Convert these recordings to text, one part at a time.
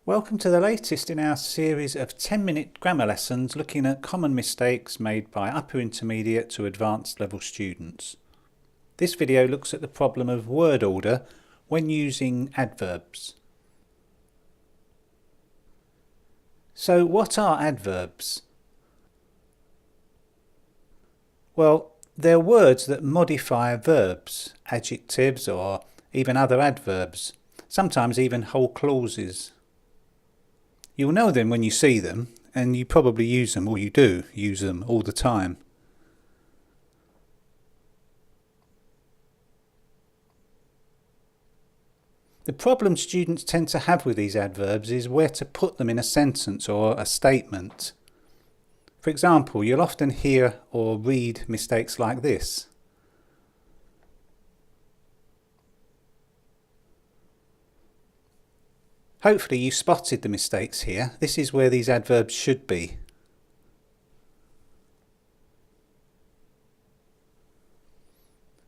Welcome to the latest in our series of 10-minute grammar lessons looking at common mistakes made by upper intermediate to advanced level students. This video looks at the problem of word order when using adverbs. So what are adverbs? Well, they're words that modify verbs, adjectives or even other adverbs, sometimes even whole clauses. You'll know them when you see them, and you probably use them, or you do use them all the time. The problem students tend to have with these adverbs is where to put them in a sentence or a statement. For example, you'll often hear or read mistakes like this. Hopefully you spotted the mistakes here. This is where these adverbs should be.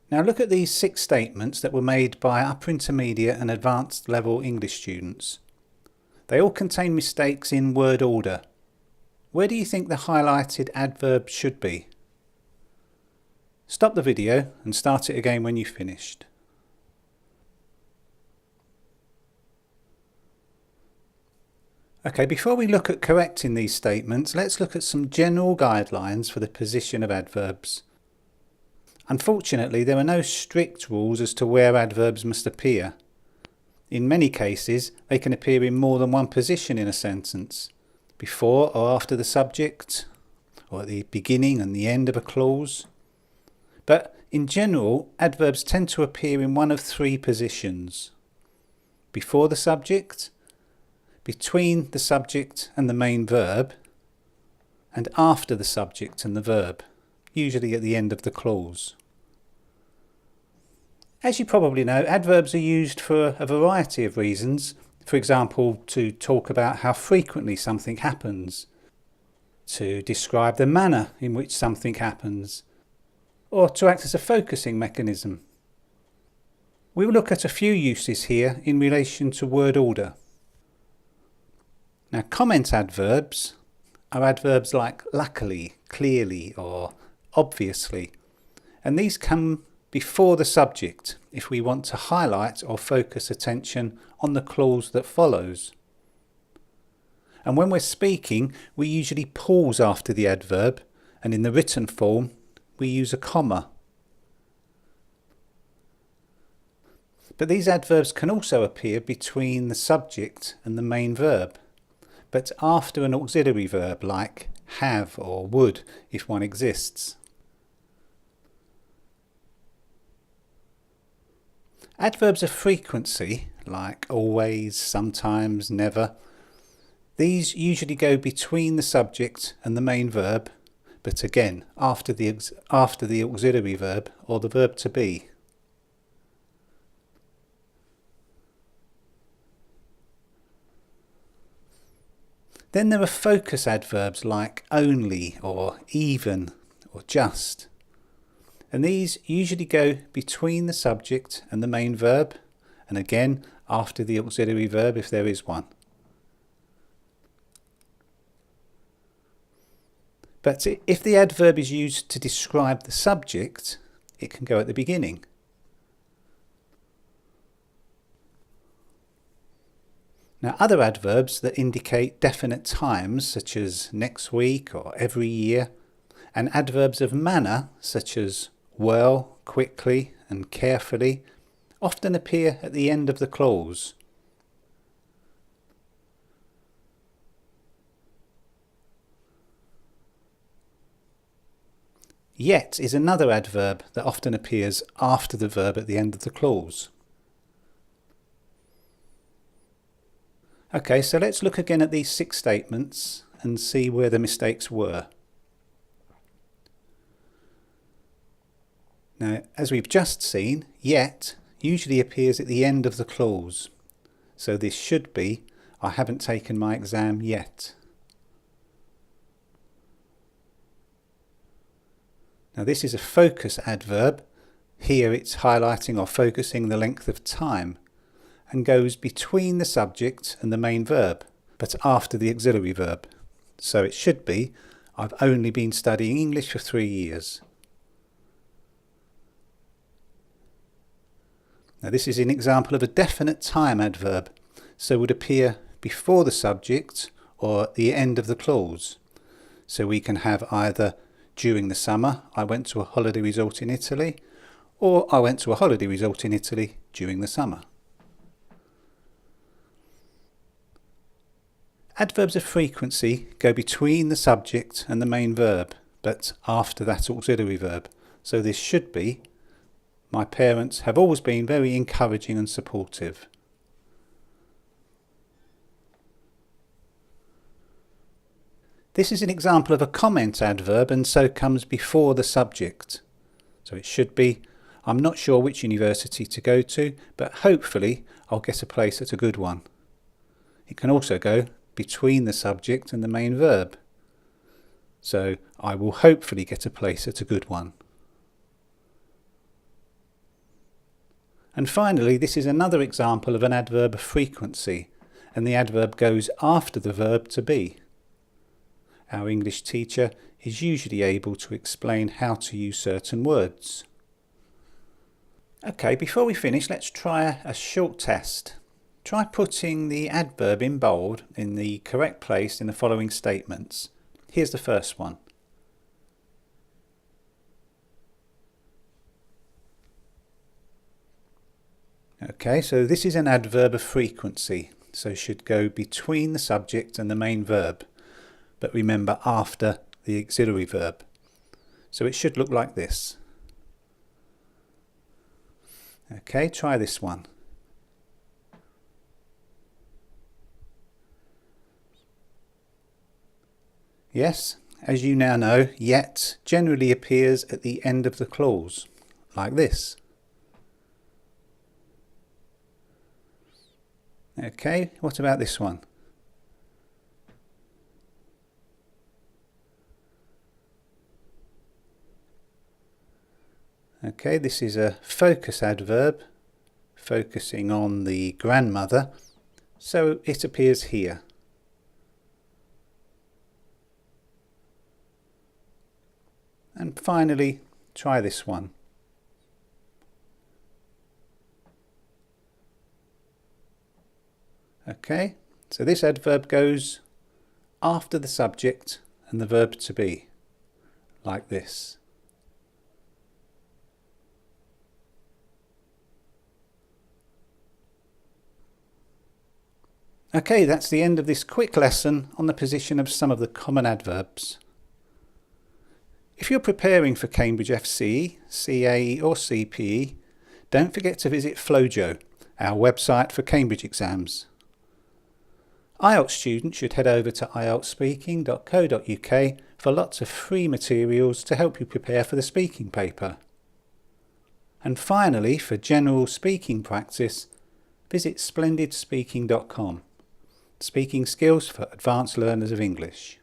Now look at these 6 statements that were made by upper intermediate and advanced level English students. They all contain mistakes in word order. Where do you think the highlighted adverb should be? Stop the video and start it again when you've finished. Okay, before we look at correcting these statements, let's look at some general guidelines for the position of adverbs. Unfortunately, there are no strict rules as to where adverbs must appear. In many cases, they can appear in more than one position in a sentence, before or after the subject, or at the beginning and the end of a clause. But in general, adverbs tend to appear in one of 3 positions: before the subject, between the subject and the main verb, and after the subject and the verb, usually at the end of the clause. As you probably know, adverbs are used for a variety of reasons. For example, to talk about how frequently something happens, to describe the manner in which something happens, or to act as a focusing mechanism. We will look at a few uses here in relation to word order. Now, comment adverbs are adverbs like luckily, clearly or obviously, and these come before the subject if we want to highlight or focus attention on the clause that follows. And when we're speaking, we usually pause after the adverb, and in the written form we use a comma. But these adverbs can also appear between the subject and the main verb, but after an auxiliary verb like have or would if one exists. Adverbs of frequency like always, sometimes, never, these usually go between the subject and the main verb, but again after the auxiliary verb or the verb to be. Then there are focus adverbs like only or even or just, and these usually go between the subject and the main verb, and again after the auxiliary verb if there is one. But if the adverb is used to describe the subject, it can go at the beginning. Now, other adverbs that indicate definite times, such as next week or every year, and adverbs of manner, such as well, quickly and carefully, often appear at the end of the clause. Yet is another adverb that often appears after the verb at the end of the clause. Okay, so let's look again at these 6 statements and see where the mistakes were. Now, as we've just seen, yet usually appears at the end of the clause. So this should be, I haven't taken my exam yet. Now this is a focus adverb. Here it's highlighting or focusing the length of time. and goes between the subject and the main verb, but after the auxiliary verb. So it should be, I've only been studying English for 3 years. Now this is an example of a definite time adverb, so would appear before the subject or at the end of the clause. So we can have either during the summer, I went to a holiday resort in Italy, or I went to a holiday resort in Italy during the summer. Adverbs of frequency go between the subject and the main verb, but after that auxiliary verb. So this should be, my parents have always been very encouraging and supportive. This is an example of a comment adverb and so comes before the subject. So it should be, I'm not sure which university to go to, but hopefully I'll get a place at a good one. It can also go between the subject and the main verb. So I will hopefully get a place at a good one. And finally, this is another example of an adverb of frequency, and the adverb goes after the verb to be. Our English teacher is usually able to explain how to use certain words. Okay, before we finish, let's try a short test. Try putting the adverb in bold in the correct place in the following statements. Here's the first one. Okay, so this is an adverb of frequency, so should go between the subject and the main verb, but remember after the auxiliary verb. So it should look like this. Okay, try this one. Yes, as you now know, yet generally appears at the end of the clause, like this. Okay, what about this one? Okay, this is a focus adverb, focusing on the grandmother, so it appears here. And finally, try this one. Okay, so this adverb goes after the subject and the verb to be, like this. Okay, that's the end of this quick lesson on the position of some of the common adverbs. If you're preparing for Cambridge FCE, CAE or CPE, don't forget to visit flo-joe, our website for Cambridge exams. IELTS students should head over to ieltsspeaking.co.uk for lots of free materials to help you prepare for the speaking paper. And finally, for general speaking practice, visit splendidspeaking.com. Speaking skills for advanced learners of English.